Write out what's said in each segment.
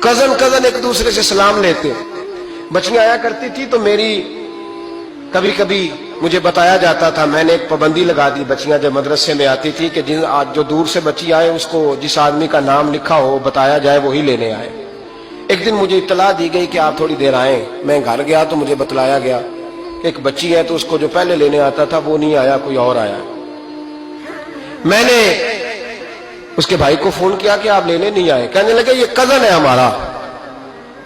Cousin ایک دوسرے سے سلام لیتے. بچیاں آیا کرتی تھی تو میری کبھی کبھی مجھے بتایا جاتا تھا، میں نے ایک پابندی لگا دی، بچیاں جب مدرسے میں آتی تھی کہ جو دور سے بچی آئے اس کو جس آدمی کا نام لکھا ہو بتایا جائے وہی لینے آئے. ایک دن مجھے اطلاع دی گئی کہ آپ تھوڑی دیر آئیں. میں گھر گیا تو مجھے بتلایا گیا کہ ایک بچی ہے تو اس کو جو پہلے لینے آتا تھا وہ نہیں آیا، کوئی اور آیا. میں نے اس کے بھائی کو فون کیا کہ آپ لینے نہیں آئے. کہنے لگے یہ کزن ہے ہمارا،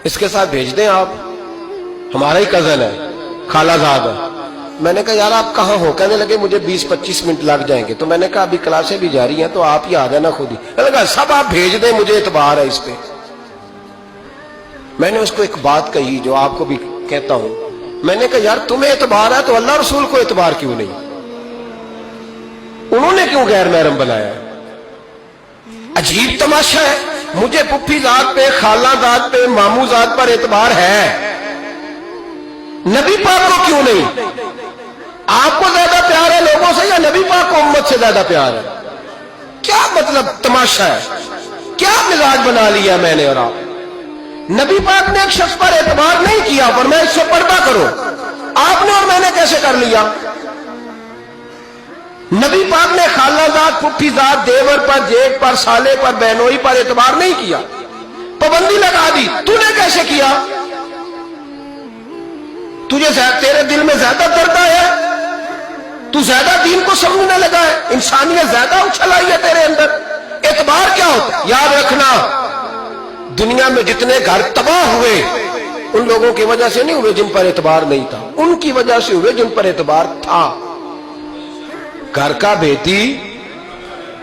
اس کے ساتھ بھیج دیں، آپ ہمارا ہی کزن ہے، خالہ زاد ہے. میں نے کہا یار آپ کہاں ہو؟ کہنے لگے مجھے 20-25 منٹ لگ جائیں گے. تو میں نے کہا ابھی کلاسیں بھی جاری ہیں تو آپ ہی آ جانا خود ہی. کہنے لگا سب آپ بھیج دیں، مجھے اعتبار ہے اس پہ. میں نے اس کو ایک بات کہی جو آپ کو بھی کہتا ہوں. میں نے کہا یار تمہیں اعتبار ہے تو اللہ رسول کو اعتبار کیوں نہیں؟ انہوں نے کیوں غیر محرم بنایا؟ عجیب تماشا ہے. مجھے پپھی ذات پہ، خالہ ذات پہ، ماموں ذات پر اعتبار ہے، نبی پاک کو کیوں نہیں؟ آپ کو زیادہ پیار ہے لوگوں سے یا نبی پاک کو امت سے زیادہ پیار ہے؟ کیا مطلب تماشا ہے؟ کیا مزاج بنا لیا میں نے اور آپ؟ نبی پاک نے ایک شخص پر اعتبار نہیں کیا، پر میں اس سے پردہ کرو. آپ نے اور میں نے کیسے کر لیا؟ نبی پاک نے خالہ ذات، پھپھی ذات، دیور پر، جیٹ پر، سالے پر، بہنوئی پر اعتبار نہیں کیا، پابندی لگا دی. تو نے کیسے کیا؟ تیرے دل میں زیادہ درد ہے، تو زیادہ دین کو سمجھنے لگا ہے، انسانیت زیادہ اچھل آئی ہے تیرے اندر. اعتبار کیا ہوتا؟ یاد رکھنا دنیا میں جتنے گھر تباہ ہوئے ان لوگوں کی وجہ سے نہیں ہوئے جن پر اعتبار نہیں تھا، ان کی وجہ سے ہوئے جن پر اعتبار تھا. گھر کا بیٹی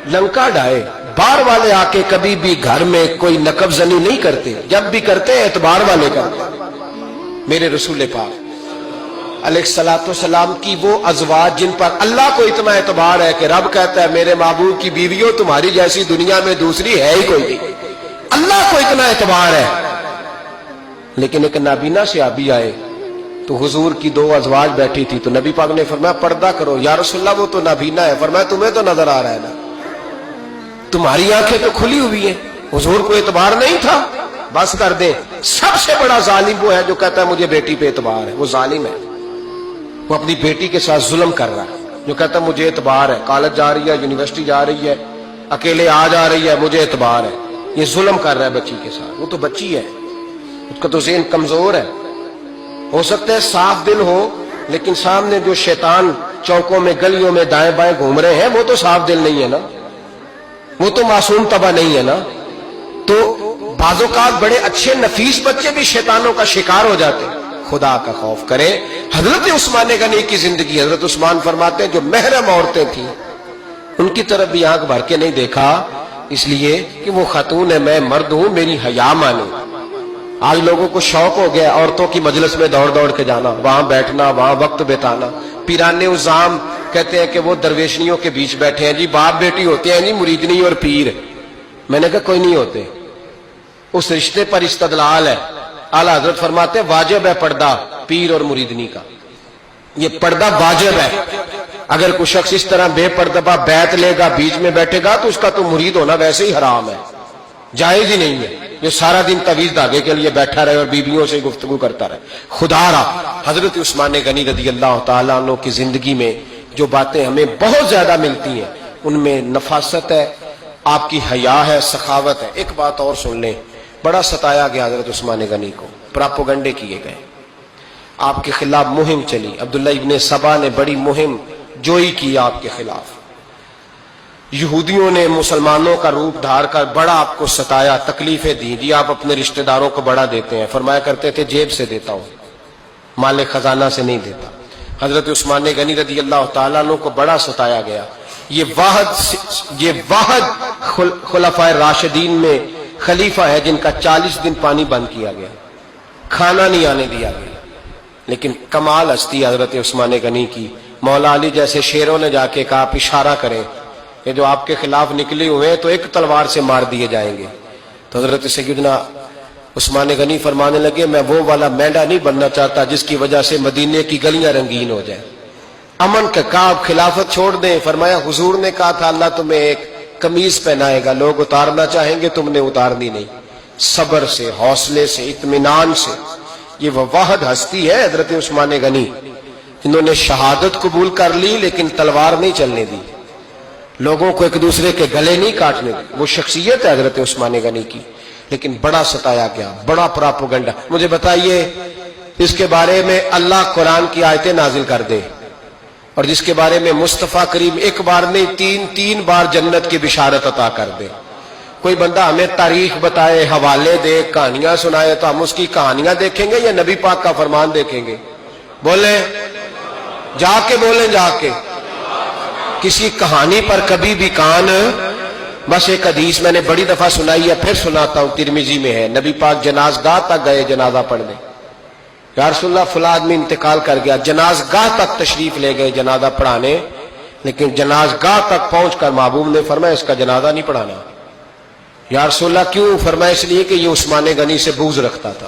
لنکا ڈھائے، بار والے آ کے کبھی بھی گھر میں کوئی نقب زنی نہیں کرتے، جب بھی کرتے اعتبار والے کرتے. میرے رسول پاک علیہ الصلوۃ والسلام کی وہ ازواج جن پر اللہ کو اتنا اعتبار ہے کہ رب کہتا ہے میرے محبوب کی بیویوں تمہاری جیسی دنیا میں دوسری ہے ہی کوئی نہیں. اللہ کو اتنا اعتبار ہے. لیکن ایک نابینا سے آبی آئے تو حضور کی 2 ازواج بیٹھی تھی تو نبی پاک نے فرمایا پردہ کرو. یا رسول اللہ وہ تو نابینا ہے. فرمایا تمہیں تو نظر آ رہا ہے نا، تمہاری آنکھیں تو کھلی ہوئی ہیں. حضور کو اعتبار نہیں تھا. بس کر دیں. سب سے بڑا ظالم وہ ہے جو کہتا ہے مجھے بیٹی پہ اعتبار ہے. وہ ظالم ہے، وہ اپنی بیٹی کے ساتھ ظلم کر رہا ہے. جو کہتا ہے مجھے اعتبار ہے، کالج جا رہی ہے، یونیورسٹی جا رہی ہے، اکیلے آ جا رہی ہے، مجھے اعتبار ہے. یہ ظلم کر رہا ہے بچی کے ساتھ. وہ تو بچی ہے، اس کا تو ذہن کمزور ہے. ہو سکتا ہے صاف دل ہو لیکن سامنے جو شیطان چوکوں میں گلیوں میں دائیں بائیں گھوم رہے ہیں وہ تو صاف دل نہیں ہے نا، وہ تو معصوم طبع نہیں ہے نا. تو بعض اوقات بڑے اچھے نفیس بچے بھی شیطانوں کا شکار ہو جاتے ہیں. خدا کا خوف کریں. حضرت عثمان غنی کی زندگی، حضرت عثمان فرماتے ہیں جو محرم عورتیں تھیں ان کی طرف بھی آنکھ بھر کے نہیں دیکھا، اس لیے کہ وہ خاتون ہے، میں مرد ہوں، میری حیا مانو. آج لوگوں کو شوق ہو گیا عورتوں کی مجلس میں دوڑ دوڑ کے جانا، وہاں بیٹھنا، وہاں وقت بتانا. پیرانے عظام کہتے ہیں کہ وہ درویشنیوں کے بیچ بیٹھے ہیں جی، باپ بیٹی ہوتے ہیں جی، مریدنی اور پیر. میں نے کہا کوئی نہیں ہوتے. اس رشتے پر استدلال ہے. اعلیٰ حضرت فرماتے ہیں واجب ہے پردہ پیر اور مریدنی کا، یہ پردہ واجب ہے. اگر کوئی شخص اس طرح بے پردہ بیعت لے گا، بیچ میں بیٹھے گا تو اس کا تو مرید ہونا ویسے ہی حرام ہے، جائز ہی نہیں ہے. جو سارا دن تعویذ دھاگے کے لیے بیٹھا رہے اور بیویوں سے گفتگو کرتا رہے. خدا را حضرت عثمان غنی رضی اللہ تعالیٰ عنہ کی زندگی میں جو باتیں ہمیں بہت زیادہ ملتی ہیں ان میں نفاست ہے، آپ کی حیا ہے، سخاوت ہے. ایک بات اور سن لیں، بڑا ستایا گیا حضرت عثمان غنی کو، پراپوگنڈے کیے گئے، آپ کے خلاف مہم چلی. عبداللہ ابن سبا نے بڑی مہم جوئی کی آپ کے خلاف. یہودیوں نے مسلمانوں کا روپ دھار کر بڑا آپ کو ستایا، تکلیفیں دی. جی آپ اپنے رشتہ داروں کو بڑا دیتے ہیں، فرمایا کرتے تھے جیب سے دیتا ہوں، مال خزانہ سے نہیں دیتا. حضرت عثمان غنی رضی اللہ تعالیٰ عنہ کو بڑا ستایا گیا. یہ واحد خلفائے راشدین میں خلیفہ ہے جن کا 40 دن پانی بند کیا گیا، کھانا نہیں آنے دیا گیا. لیکن کمال ہستی حضرت عثمان غنی کی. مولا علی جیسے شیروں نے جا کے کہا آپ اشارہ کریں، یہ جو آپ کے خلاف نکلے ہوئے ہیں تو ایک تلوار سے مار دیے جائیں گے. تو حضرت سیدنا عثمان غنی فرمانے لگے میں وہ والا مینڈا نہیں بننا چاہتا جس کی وجہ سے مدینے کی گلیاں رنگین ہو جائیں. امن کا کہا آپ خلافت چھوڑ دیں. فرمایا حضور نے کہا تھا اللہ تمہیں ایک قمیض پہنائے گا، لوگ اتارنا چاہیں گے، تم نے اتارنی نہیں. صبر سے، حوصلے سے، اطمینان سے. یہ وہ واحد ہستی ہے حضرت عثمان غنی، انہوں نے شہادت قبول کر لی لیکن تلوار نہیں چلنے دی، لوگوں کو ایک دوسرے کے گلے نہیں کاٹنے دی. وہ شخصیت ہے حضرت عثمان غنی کی، لیکن بڑا ستایا گیا، بڑا پراپوگنڈا. مجھے بتائیے اس کے بارے میں اللہ قرآن کی آیتیں نازل کر دے اور جس کے بارے میں مصطفیٰ کریم ایک بار نہیں تین بار جنت کی بشارت عطا کر دے. کوئی بندہ ہمیں تاریخ بتائے، حوالے دے، کہانیاں سنائے تو ہم اس کی کہانیاں دیکھیں گے یا نبی پاک کا فرمان دیکھیں گے؟ بولیں، جا کے بولیں، جا کے. کسی کہانی پر کبھی بھی کان. بس ایک حدیث میں نے بڑی دفعہ سنائی ہے، پھر سناتا ہوں، ترمذی میں ہے. نبی پاک جنازگاہ تک گئے جنازہ پڑھنے. یا رسول اللہ فلاں آدمی انتقال کر گیا، جنازگاہ تک تشریف لے گئے جنازہ پڑھانے، لیکن جنازگاہ تک پہنچ کر محبوب نے فرمایا اس کا جنازہ نہیں پڑھانا. یا رسول اللہ کیوں؟ فرمایا اس لیے کہ یہ عثمان غنی سے بغض رکھتا تھا.